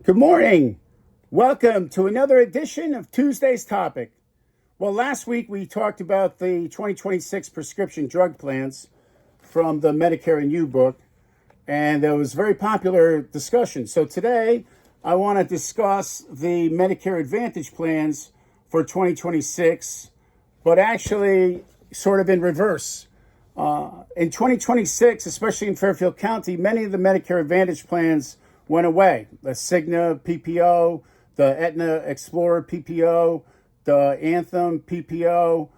Good morning. Welcome to another edition of Tuesday's Topic. Well, last week we talked about the 2026 prescription drug plans from the Medicare and You book, and it was a very popular discussion. So today I want to discuss the Medicare Advantage plans for 2026, but actually sort of in reverse. In 2026, especially in Fairfield County, many of the Medicare Advantage plans went away. The Cigna PPO, the Aetna Explorer PPO, the Anthem PPO,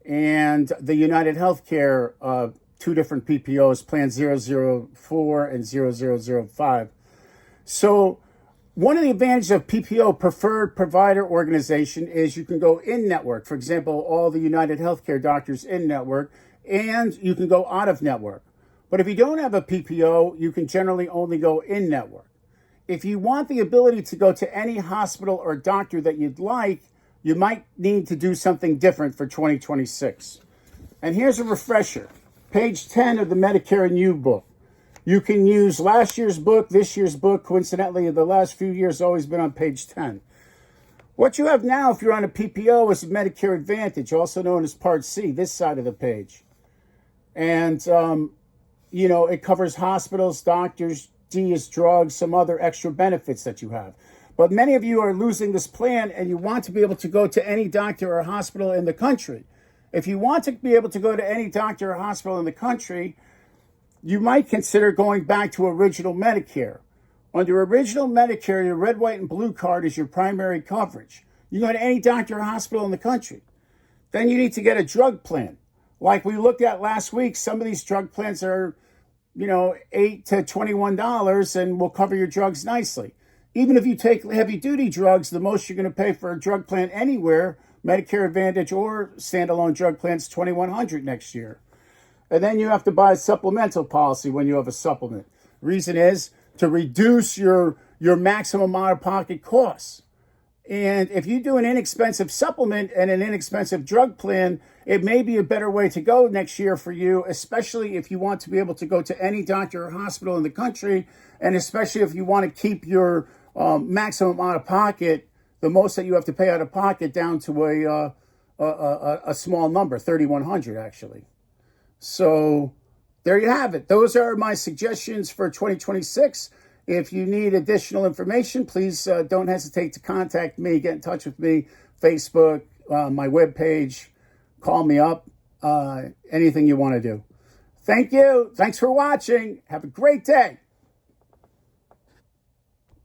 and the United Healthcare, two different PPOs, Plan 004 and 0005. So one of the advantages of PPO, Preferred Provider Organization, is you can go in-network. For example, all the United Healthcare doctors in-network, and you can go out-of-network. But if you don't have a PPO, you can generally only go in-network. If you want the ability to go to any hospital or doctor that you'd like, you might need to do something different for 2026. And here's a refresher. Page 10 of the Medicare and You book. You can use last year's book, this year's book. Coincidentally, the last few years always been on page 10. What you have now, if you're on a PPO, is Medicare Advantage, also known as Part C, this side of the page. And, it covers hospitals, doctors, D is drugs, some other extra benefits that you have. But many of you are losing this plan and you want to be able to go to any doctor or hospital in the country. If you want to be able to go to any doctor or hospital in the country, you might consider going back to original Medicare. Under original Medicare, your red, white, and blue card is your primary coverage. You go to any doctor or hospital in the country. Then you need to get a drug plan. Like we looked at last week, some of these drug plans are $8 to $21 and will cover your drugs nicely. Even if you take heavy duty drugs, the most you're going to pay for a drug plan anywhere, Medicare Advantage or standalone drug plans, $2,100 next year. And then you have to buy a supplemental policy when you have a supplement. Reason is to reduce your maximum out-of-pocket costs. And if you do an inexpensive supplement and an inexpensive drug plan, it may be a better way to go next year for you, especially if you want to be able to go to any doctor or hospital in the country, and especially if you want to keep your maximum out of pocket, the most that you have to pay out of pocket, down to a small number, $3,100 actually. So there you have it. Those are my suggestions for 2026. If you need additional information, please don't hesitate to contact me, get in touch with me, Facebook, my webpage, call me up, anything you want to do. Thank you. Thanks for watching. Have a great day.